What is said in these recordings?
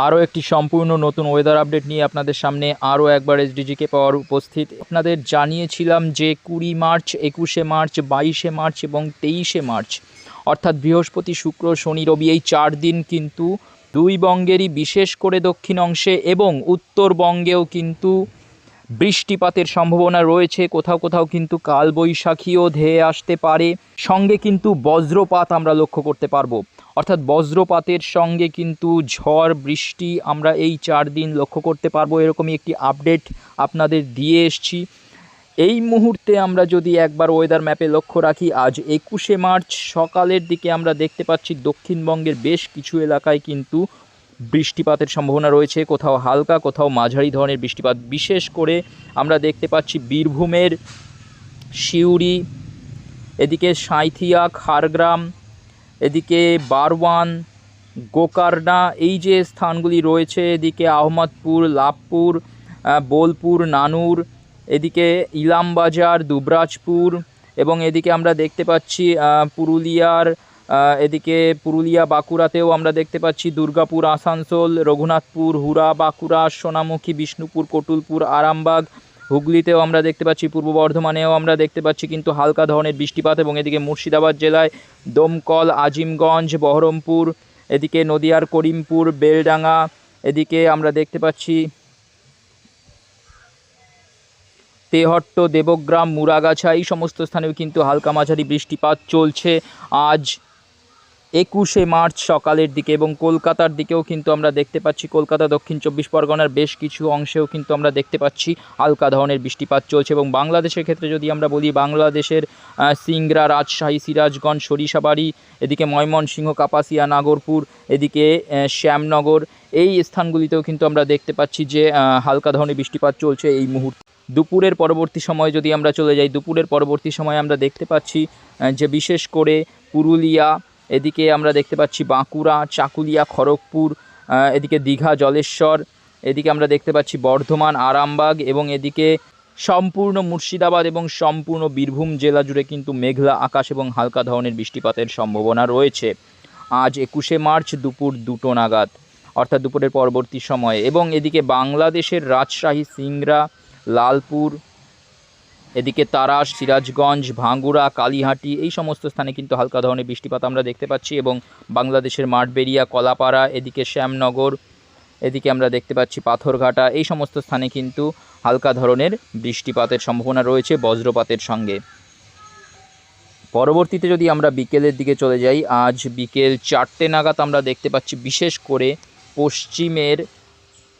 আরও একটি সম্পূর্ণ নতুন ওয়েদার আপডেট নিয়ে আপনাদের সামনে আরও একবার এসডিজিকে পাওয়ার উপস্থিত। আপনাদের জানিয়েছিলাম যে 20 মার্চ, 21শে মার্চ, 22শে মার্চ এবং 23শে মার্চ অর্থাৎ বৃহস্পতি, শুক্র, শনি, রবি এই 4 দিন কিন্তু দুই বঙ্গেরই বিশেষ করে দক্ষিণ অংশে এবং উত্তরবঙ্গেও কিন্তু বৃষ্টিপাতের সম্ভাবনা রয়েছে। কোথাও কোথাও কিন্তু কালবৈশাখীও ধেয়ে আসতে পারে, সঙ্গে কিন্তু বজ্রপাত আমরা লক্ষ্য করতে পারবো। অর্থাৎ বজ্রপাতের সঙ্গে কিন্তু ঝড় বৃষ্টি আমরা এই 4 দিন লক্ষ্য করতে পারবো, এরকমই একটি আপডেট আপনাদের দিয়ে এসছি। এই মুহূর্তে আমরা যদি একবার ওয়েদার ম্যাপে লক্ষ্য রাখি, আজ 21শে মার্চ সকালের দিকে আমরা দেখতে পাচ্ছি দক্ষিণবঙ্গের বেশ কিছু এলাকায় কিন্তু বৃষ্টিপাতের সম্ভাবনা রয়েছে। কোথাও হালকা, কোথাও মাঝারি ধরনের বৃষ্টিপাত। বিশেষ করে আমরা দেখতে পাচ্ছি বীরভূমের সিউড়ি, এদিকে সাঁইথিয়া, খাড়গ্রাম, এদিকে বারওয়ান, গোকারনা, এই যে স্থানগুলি রয়েছে, এদিকে আহমদপুর, লাভপুর, বোলপুর, নানুর, এদিকে ইলামবাজার, দুবরাজপুর এবং এদিকে আমরা দেখতে পাচ্ছি পুরুলিয়ার এদিকে পুরুলিয়া, বাঁকুড়াতেও আমরা দেখতে পাচ্ছি দুর্গাপুর, আসানসোল, রঘুনাথপুর, হুড়া, বাঁকুড়া, সোনামুখী, বিষ্ণুপুর, কটুলপুর, আরামবাগ, হুগলিতেও আমরা দেখতে পাচ্ছি, পূর্ব বর্ধমানেও আমরা দেখতে পাচ্ছি কিন্তু হালকা ধরনের বৃষ্টিপাত। এবং এদিকে মুর্শিদাবাদ জেলায় দমকল, আজিমগঞ্জ, বহরমপুর, এদিকে নদিয়ার করিমপুর, বেলডাঙ্গা, এদিকে আমরা দেখতে পাচ্ছি তেহট্ট, দেবগ্রাম, মুরাগাছা, এই সমস্ত স্থানেও কিন্তু হালকা মাঝারি বৃষ্টিপাত চলছে আজ 21শে মার্চ সকালের দিকে। এবং কলকাতার দিকেও কিন্তু আমরা দেখতে পাচ্ছি, কলকাতা, দক্ষিণ 24 পরগনার বেশ কিছু অংশেও কিন্তু আমরা দেখতে পাচ্ছি হালকা ধরনের বৃষ্টিপাত চলছে। এবং বাংলাদেশের ক্ষেত্রে যদি আমরা বলি, বাংলাদেশের সিংড়া, রাজশাহী, সিরাজগঞ্জ, সরিষাবাড়ি, এদিকে ময়মনসিংহ, কাপাসিয়া, নাগরপুর, এদিকে শ্যামনগর, এই স্থানগুলিতেও কিন্তু আমরা দেখতে পাচ্ছি যে হালকা ধরনের বৃষ্টিপাত চলছে এই মুহূর্তে। দুপুরের পরবর্তী সময় যদি আমরা চলে যাই, দুপুরের পরবর্তী সময় আমরা দেখতে পাচ্ছি যে বিশেষ করে পুরুলিয়া, এদিকে আমরা দেখতে পাচ্ছি বাঁকুড়া, চাকুলিয়া, খড়গপুর, এদিকে দীঘা, জলেশ্বর, এদিকে আমরা দেখতে পাচ্ছি বর্ধমান, আরামবাগ এবং এদিকে সম্পূর্ণ মুর্শিদাবাদ এবং সম্পূর্ণ বীরভূম জেলা জুড়ে কিন্তু মেঘলা আকাশ এবং হালকা ধরনের বৃষ্টিপাতের সম্ভাবনা রয়েছে আজ 21শে মার্চ দুপুর 2টো নাগাদ, অর্থাৎ দুপুরের পরবর্তী সময়ে। এবং এদিকে বাংলাদেশের রাজশাহী, সিংড়া, লালপুর, এদিকে তারাস, সিরাজগঞ্জ, ভাঙ্গুড়া, কালীহাটি, এই সমস্ত স্থানে কিন্তু হালকা ধরনের বৃষ্টিপাত আমরা দেখতে পাচ্ছি। এবং বাংলাদেশের মাঠবেড়িয়া, কলাপাড়া, এদিকে শ্যামনগর, এদিকে আমরা দেখতে পাচ্ছি পাথরঘাটা, এই সমস্ত স্থানে কিন্তু হালকা ধরনের বৃষ্টিপাতের সম্ভাবনা রয়েছে বজ্রপাতের সঙ্গে। পরবর্তীতে যদি আমরা বিকেলের দিকে চলে যাই, আজ বিকেল 4টে নাগাদ আমরা দেখতে পাচ্ছি বিশেষ করে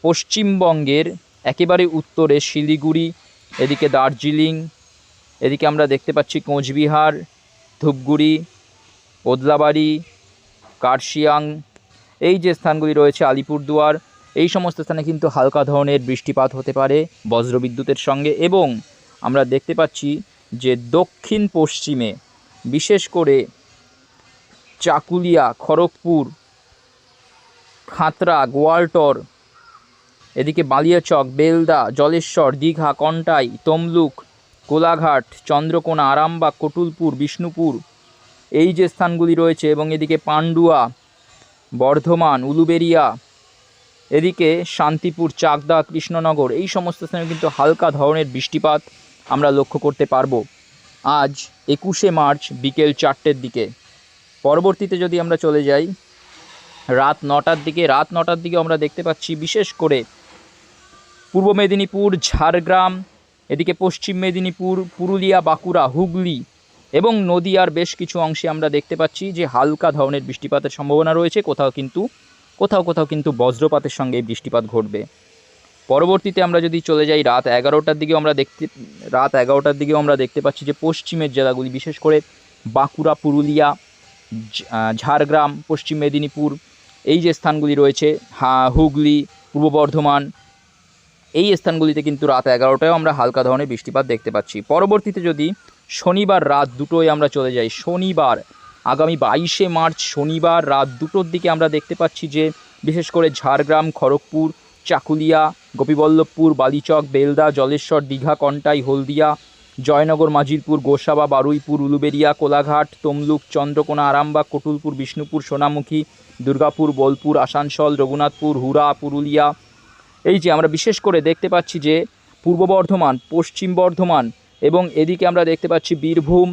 পশ্চিমবঙ্গের একেবারে উত্তরে শিলিগুড়ি, এদিকে দার্জিলিং, এদিকে আমরা দেখতে পাচ্ছি কোচবিহার, ধূপগুড়ি, ওদলাবাড়ি, কার্শিয়াং, এই যে স্থানগুলি রয়েছে, আলিপুরদুয়ার, এই সমস্ত স্থানে কিন্তু হালকা ধরনের বৃষ্টিপাত হতে পারে বজ্রবিদ্যুতের সঙ্গে। এবং আমরা দেখতে পাচ্ছি যে দক্ষিণ পশ্চিমে বিশেষ করে চাকুলিয়া, খড়গপুর, খাতড়া, গোয়ালটর, এদিকে বালিয়াচক, বেলদা, জলেশ্বর, দীঘা, কন্টাই, তমলুক, কোলাঘাট, চন্দ্রকোনা, আরামবাগ, কটুলপুর, বিষ্ণুপুর, এই যে স্থানগুলি রয়েছে এবং এদিকে পান্ডুয়া, বর্ধমান, উলুবেড়িয়া, এদিকে শান্তিপুর, চাকদা, কৃষ্ণনগর, এই সমস্ত স্থানে কিন্তু হালকা ধরনের বৃষ্টিপাত আমরা লক্ষ্য করতে পারবো আজ 21শে মার্চ বিকেল 4টের দিকে। পরবর্তীতে যদি আমরা চলে যাই রাত 9টার দিকে, রাত 9টার দিকে আমরা দেখতে পাচ্ছি বিশেষ করে পূর্ব মেদিনীপুর, ঝাড়গ্রাম, এদিকে পশ্চিম মেদিনীপুর, পুরুলিয়া, বাঁকুড়া, হুগলি এবং নদিয়ার বেশ কিছু অংশে আমরা দেখতে পাচ্ছি যে হালকা ধরনের বৃষ্টিপাতের সম্ভাবনা রয়েছে। কোথাও কোথাও কিন্তু বজ্রপাতের সঙ্গে বৃষ্টিপাত ঘটবে। পরবর্তীতে আমরা যদি চলে যাই রাত 11টার দিকেও আমরা দেখতে পাচ্ছি যে পশ্চিমের জেলাগুলি বিশেষ করে বাঁকুড়া, পুরুলিয়া, ঝাড়গ্রাম, পশ্চিম মেদিনীপুর, এই যে স্থানগুলি রয়েছে, হুগলি, পূর্ব বর্ধমান, এই স্থানগুলিতে কিন্তু রাত 11টায়ও আমরা হালকা ধরনের বৃষ্টিপাত দেখতে পাচ্ছি। পরবর্তীতে যদি শনিবার রাত 2টোয় আমরা চলে যাই, শনিবার আগামী 22শে মার্চ শনিবার রাত 2টোর দিকে আমরা দেখতে পাচ্ছি যে বিশেষ করে ঝাড়গ্রাম, খড়গপুর, চাকুলিয়া, গোপীবল্লভপুর, বালিচক, বেলদা, জলেশ্বর, দীঘা, কন্টাই, হলদিয়া, জয়নগর, মাজিলপুর, গোসাবা, বারুইপুর, উলুবেড়িয়া, কোলাঘাট, তমলুক, চন্দ্রকোনা, আরামবাগ, কটুলপুর, বিষ্ণুপুর, সোনামুখী, দুর্গাপুর, বোলপুর, আসানসোল, রঘুনাথপুর, হুরা, পুরুলিয়া। এই যে আমরা বিশেষ করে দেখতে পাচ্ছি যে পূর্ব বর্ধমান, পশ্চিম বর্ধমান এবং এদিকে আমরা দেখতে পাচ্ছি বীরভূম,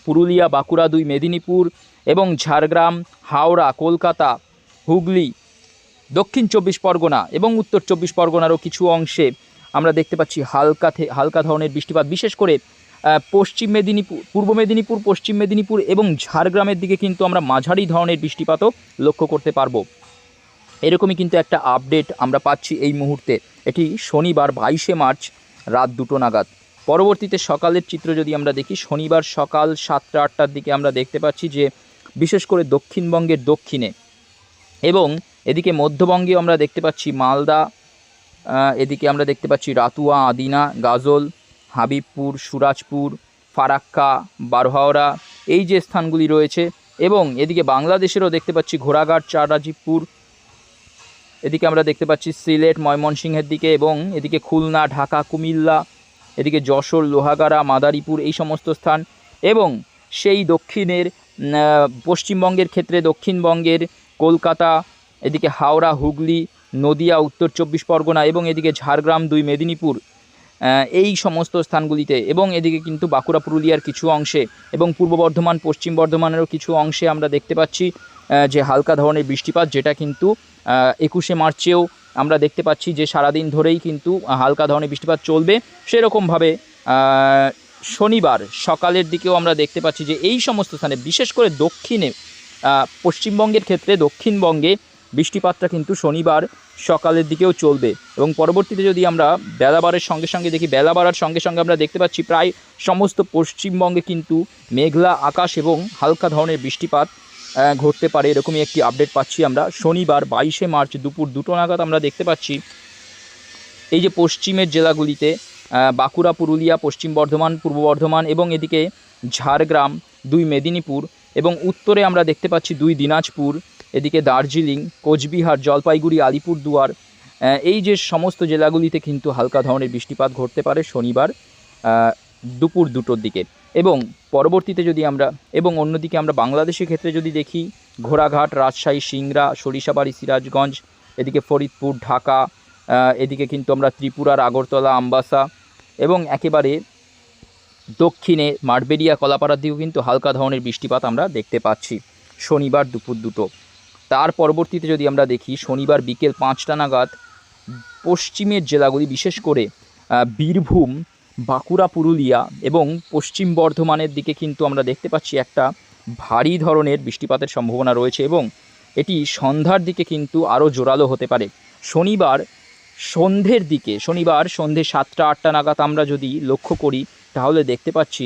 পুরুলিয়া, বাঁকুড়া, 2 মেদিনীপুর এবং ঝাড়গ্রাম, হাওড়া, কলকাতা, হুগলি, দক্ষিণ 24 পরগনা এবং উত্তর 24 পরগনারও কিছু অংশে আমরা দেখতে পাচ্ছি হালকা ধরনের বৃষ্টিপাত। বিশেষ করে পশ্চিম মেদিনীপুর, পূর্ব মেদিনীপুর, পশ্চিম মেদিনীপুর এবং ঝাড়গ্রামের দিকে কিন্তু আমরা মাঝারি ধরনের বৃষ্টিপাতও লক্ষ্য করতে পারবো। এরকমই কিন্তু একটা আপডেট আমরা পাচ্ছি এই মুহূর্তে। এটি শনিবার 22শে মার্চ রাত 2টো নাগাদ। পরবর্তীতে সকালের চিত্র যদি আমরা দেখি, শনিবার সকাল 7টা-8টার দিকে আমরা দেখতে পাচ্ছি যে বিশেষ করে দক্ষিণবঙ্গের দক্ষিণে এবং এদিকে মধ্যবঙ্গেও আমরা দেখতে পাচ্ছি মালদা, এদিকে আমরা দেখতে পাচ্ছি রাতুয়া, আদিনা, গাজল, হাবিবপুর, সুরাজপুর, ফারাক্কা, বারহাওড়া, এই যে স্থানগুলি রয়েছে এবং এদিকে বাংলাদেশেরও দেখতে পাচ্ছি ঘোড়াঘাট, চাররাজীবপুর, এদিকে আমরা দেখতে পাচ্ছি সিলেট, ময়মনসিংহের দিকে এবং এদিকে খুলনা, ঢাকা, কুমিল্লা, এদিকে যশোর, লোহাগাড়া, মাদারীপুর, এই সমস্ত স্থান এবং সেই দক্ষিণের পশ্চিমবঙ্গের ক্ষেত্রে দক্ষিণবঙ্গের কলকাতা, এদিকে হাওড়া, হুগলি, নদিয়া, উত্তর 24 পরগনা এবং এদিকে ঝাড়গ্রাম, 2 মেদিনীপুর, এই সমস্ত স্থানগুলিতে এবং এদিকে কিন্তু বাঁকুড়া, পুরুলিয়ার কিছু অংশে এবং পূর্ব বর্ধমান, পশ্চিম বর্ধমানেরও কিছু অংশে আমরা দেখতে পাচ্ছি যে হালকা ধরনের বৃষ্টিপাত, যেটা কিন্তু 21শে মার্চেও আমরা দেখতে পাচ্ছি যে সারাদিন ধরেই কিন্তু হালকা ধরনের বৃষ্টিপাত চলবে। সেরকমভাবে শনিবার সকালের দিকেও আমরা দেখতে পাচ্ছি যে এই সমস্ত স্থানে বিশেষ করে দক্ষিণে পশ্চিমবঙ্গের ক্ষেত্রে দক্ষিণবঙ্গে বৃষ্টিপাতটা কিন্তু শনিবার সকালের দিকেও চলবে এবং পরবর্তীতে যদি আমরা বেলা বাড়ার সঙ্গে সঙ্গে দেখি, বেলা বাড়ার সঙ্গে সঙ্গে আমরা দেখতে পাচ্ছি প্রায় সমস্ত পশ্চিমবঙ্গে কিন্তু মেঘলা আকাশ এবং হালকা ধরনের বৃষ্টিপাত ঘটতে পারে, এরকমই একটি আপডেট পাচ্ছি আমরা। শনিবার 22শে মার্চ দুপুর 2টো নাগাদ আমরা দেখতে পাচ্ছি এই যে পশ্চিমের জেলাগুলিতে বাঁকুড়া, পুরুলিয়া, পশ্চিম বর্ধমান, পূর্ব বর্ধমান এবং এদিকে ঝাড়গ্রাম, 2 মেদিনীপুর এবং উত্তরে আমরা দেখতে পাচ্ছি 2 দিনাজপুর, এদিকে দার্জিলিং, কোচবিহার, জলপাইগুড়ি, আলিপুরদুয়ার, এই যে সমস্ত জেলাগুলিতে কিন্তু হালকা ধরনের বৃষ্টিপাত ঘটতে পারে শনিবার দুপুর 2টোর দিকে। এবং পরবর্তীতে যদি আমরা এবং অন্যদিকে আমরা বাংলাদেশের ক্ষেত্রে যদি দেখি, ঘোড়াঘাট, রাজশাহী, সিংড়া, সরিষাবাড়ি, সিরাজগঞ্জ, এদিকে ফরিদপুর, ঢাকা, এদিকে কিন্তু আমরা ত্রিপুরার আগরতলা, আমবাসা এবং একেবারে দক্ষিণে মাঠবেড়িয়া, কলাপাড়ার দিকেও কিন্তু হালকা ধরনের বৃষ্টিপাত আমরা দেখতে পাচ্ছি শনিবার দুপুর 2টো। তার পরবর্তীতে যদি আমরা দেখি, শনিবার বিকেল 5টা নাগাদ পশ্চিমের জেলাগুলি বিশেষ করে বীরভূম, বাঁকুড়া, পুরুলিয়া এবং পশ্চিম বর্ধমানের দিকে কিন্তু আমরা দেখতে পাচ্ছি একটা ভারী ধরনের বৃষ্টিপাতের সম্ভাবনা রয়েছে এবং এটি সন্ধ্যার দিকে কিন্তু আরও জোরালো হতে পারে। শনিবার সন্ধ্যের দিকে, শনিবার সন্ধ্যে 7টা-8টা নাগাদ আমরা যদি লক্ষ্য করি তাহলে দেখতে পাচ্ছি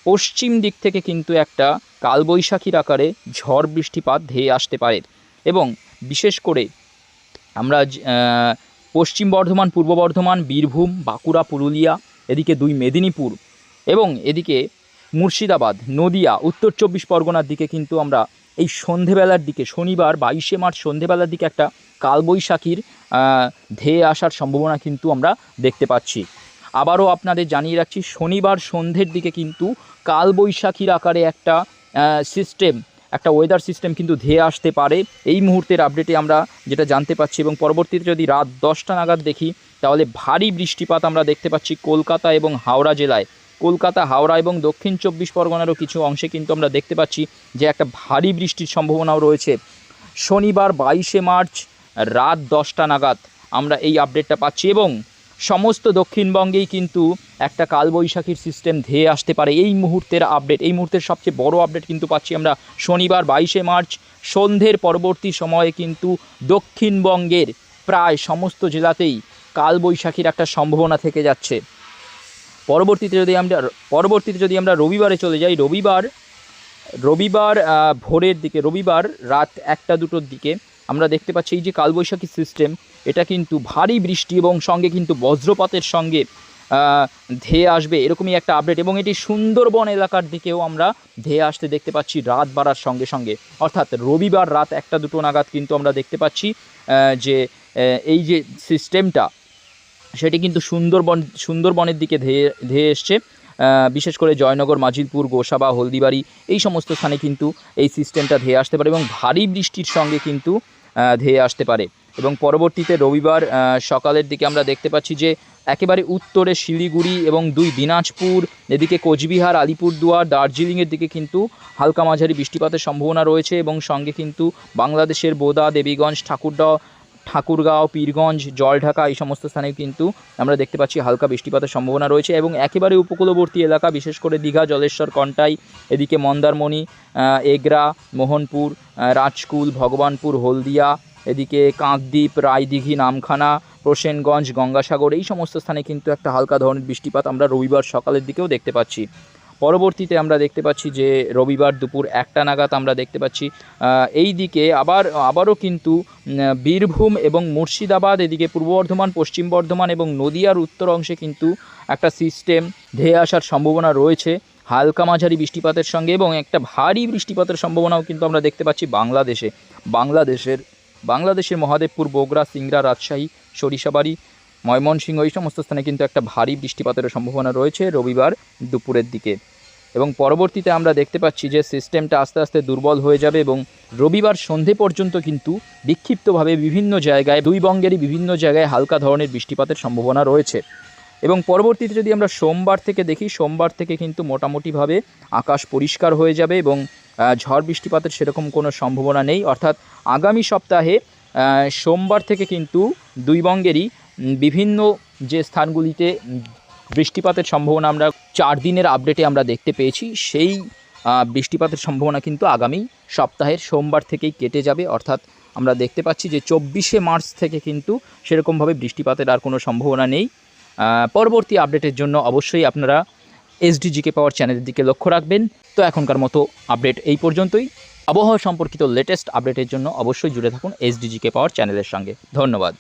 পশ্চিম দিক থেকে কিন্তু একটা কালবৈশাখীর আকারে ঝড় বৃষ্টিপাত ধেয়ে আসতে পারে এবং বিশেষ করে আমরা পশ্চিম বর্ধমান, পূর্ব বর্ধমান, বীরভূম, বাঁকুড়া, পুরুলিয়া, এদিকে 2 মেদিনীপুর এবং এদিকে মুর্শিদাবাদ, নদিয়া, উত্তর 24 পরগনার দিকে কিন্তু আমরা এই সন্ধেবেলার দিকে, শনিবার 22শে মার্চ সন্ধেবেলার দিকে একটা কালবৈশাখীর ধেয়ে আসার সম্ভাবনা কিন্তু আমরা দেখতে পাচ্ছি। আবারও আপনাদের জানিয়ে রাখছি, শনিবার সন্ধ্যের দিকে কিন্তু কালবৈশাখীর আকারে একটা সিস্টেম, একটা ওয়েদার সিস্টেম কিন্তু ধেয়ে আসতে পারে, এই মুহূর্তের আপডেটে আমরা যেটা জানতে পাচ্ছি। এবং পরবর্তীতে যদি রাত 10টা নাগাদ দেখি তাহলে ভারী বৃষ্টিপাত আমরা দেখতে পাচ্ছি কলকাতা এবং হাওড়া জেলায়। কলকাতা, হাওড়া এবং দক্ষিণ 24 পরগনারও কিছু অংশে কিন্তু আমরা দেখতে পাচ্ছি যে একটা ভারী বৃষ্টির সম্ভাবনাও রয়েছে। শনিবার 22শে মার্চ রাত 10টা নাগাদ আমরা এই আপডেটটা পাচ্ছি এবং সমস্ত দক্ষিণবঙ্গেই কিন্তু একটা কালবৈশাখীর সিস্টেম ধেয়ে আসতে পারে, এই মুহূর্তের আপডেট। এই মুহূর্তের সবচেয়ে বড় আপডেট কিন্তু পাচ্ছি আমরা শনিবার 22শে মার্চ সন্ধ্যের পরবর্তী সময়ে কিন্তু দক্ষিণবঙ্গের প্রায় সমস্ত জেলাতেই কালবৈশাখীর একটা সম্ভাবনা থেকে যাচ্ছে। পরবর্তীতে যদি আমরা রবিবারে চলে যাই, রবিবার ভোরের দিকে, রবিবার রাত 1টা-2টোর দিকে আমরা দেখতে পাচ্ছি এই যে কালবৈশাখী সিস্টেম, এটা কিন্তু ভারী বৃষ্টি এবং সঙ্গে কিন্তু বজ্রপাতের সঙ্গে ধেয়ে আসবে, এরকমই একটা আপডেট। এবং এটি সুন্দরবন এলাকার দিকেও আমরা ধেয়ে আসতে দেখতে পাচ্ছি রাত বাড়ার সঙ্গে সঙ্গে, অর্থাৎ রবিবার রাত 1টা-2টো নাগাদ কিন্তু আমরা দেখতে পাচ্ছি যে এই যে সিস্টেমটা, সেটি কিন্তু সুন্দরবনের দিকে ধেয়ে এসছে। বিশেষ করে জয়নগর, মাজিলপুর, গোসাবা, হলদিবাড়ি এই সমস্ত স্থানে কিন্তু এই সিস্টেমটা ধেয়ে আসতে পারে এবং ভারী বৃষ্টির সঙ্গে কিন্তু ধেয়ে আসতে পারে। এবং পরবর্তীতে রবিবার সকালের দিকে আমরা দেখতে পাচ্ছি যে একেবারে উত্তরে শিলিগুড়ি এবং 2 দিনাজপুর, এদিকে কোচবিহার, আলিপুরদুয়ার, দার্জিলিংয়ের দিকে কিন্তু হালকা মাঝারি বৃষ্টিপাতের সম্ভাবনা রয়েছে এবং সঙ্গে কিন্তু বাংলাদেশের বোদা, দেবীগঞ্জ, ঠাকুরগাঁও, পীরগঞ্জ, জলঢাকা এই সমস্ত স্থানে কিন্তু আমরা দেখতে পাচ্ছি হালকা বৃষ্টিপাতের সম্ভাবনা রয়েছে। এবং একেবারে উপকূলবর্তী এলাকা বিশেষ করে দীঘা, জলেশ্বর, কন্টাই, এদিকে মন্দারমণি, এগরা, মোহনপুর, রাজকুল, ভগবানপুর, হলদিয়া, এদিকে কাকদ্বীপ, রায়দিঘি, নামখানা, প্রসেনগঞ্জ, গঙ্গাসাগর এই সমস্ত স্থানে কিন্তু একটা হালকা ধরনের বৃষ্টিপাত আমরা রবিবার সকালের দিকেও দেখতে পাচ্ছি। পরবর্তীতে আমরা দেখতে পাচ্ছি যে রবিবার দুপুর 1টা নাগাদ আমরা দেখতে পাচ্ছি এই দিকে আবারও কিন্তু বীরভূম এবং মুর্শিদাবাদ, এদিকে পূর্ব বর্ধমান, পশ্চিম বর্ধমান এবং নদিয়ার উত্তর অংশে কিন্তু একটা সিস্টেম ধেয়ে আসার সম্ভাবনা রয়েছে হালকা মাঝারি বৃষ্টিপাতের সঙ্গে। এবং একটা ভারী বৃষ্টিপাতের সম্ভাবনাও কিন্তু আমরা দেখতে পাচ্ছি বাংলাদেশের মহাদেবপুর, বগুড়া, সিংড়া, রাজশাহী, সরিষাবাড়ি, ময়মনসিংহ এই সমস্ত স্থানে কিন্তু একটা ভারী বৃষ্টিপাতের সম্ভাবনা রয়েছে রবিবার দুপুরের দিকে। এবং পরবর্তীতে আমরা দেখতে পাচ্ছি যে সিস্টেমটা আস্তে আস্তে দুর্বল হয়ে যাবে এবং রবিবার সন্ধে পর্যন্ত কিন্তু বিক্ষিপ্তভাবে বিভিন্ন জায়গায়, 2 বঙ্গেরই বিভিন্ন জায়গায় হালকা ধরনের বৃষ্টিপাতের সম্ভাবনা রয়েছে। এবং পরবর্তীতে যদি আমরা সোমবার থেকে দেখি, সোমবার থেকে কিন্তু মোটামুটিভাবে আকাশ পরিষ্কার হয়ে যাবে এবং ঝড় বৃষ্টিপাতের সেরকম কোনো সম্ভাবনা নেই। অর্থাৎ আগামী সপ্তাহে সোমবার থেকে কিন্তু 2 বঙ্গেরই বিভিন্ন যে স্থানগুলিতে বৃষ্টিপাতের সম্ভাবনা আমরা 4 দিনের আপডেটে আমরা দেখতে পেয়েছি, সেই বৃষ্টিপাতের সম্ভাবনা কিন্তু আগামী সপ্তাহের সোমবার থেকেই কেটে যাবে। অর্থাৎ আমরা দেখতে পাচ্ছি যে 24শে মার্চ থেকে কিন্তু সেরকমভাবে বৃষ্টিপাতের আর কোনো সম্ভাবনা নেই। পরবর্তী আপডেটের জন্য অবশ্যই আপনারা এসডিজিকে পাওয়ার চ্যানেলের দিকে লক্ষ্য রাখবেন। তো এখনকার মতো আপডেট এই পর্যন্তই। আবহাওয়া সম্পর্কিত লেটেস্ট আপডেটের জন্য অবশ্যই জুড়ে থাকুন এসডিজিকে পাওয়ার চ্যানেলের সঙ্গে। ধন্যবাদ।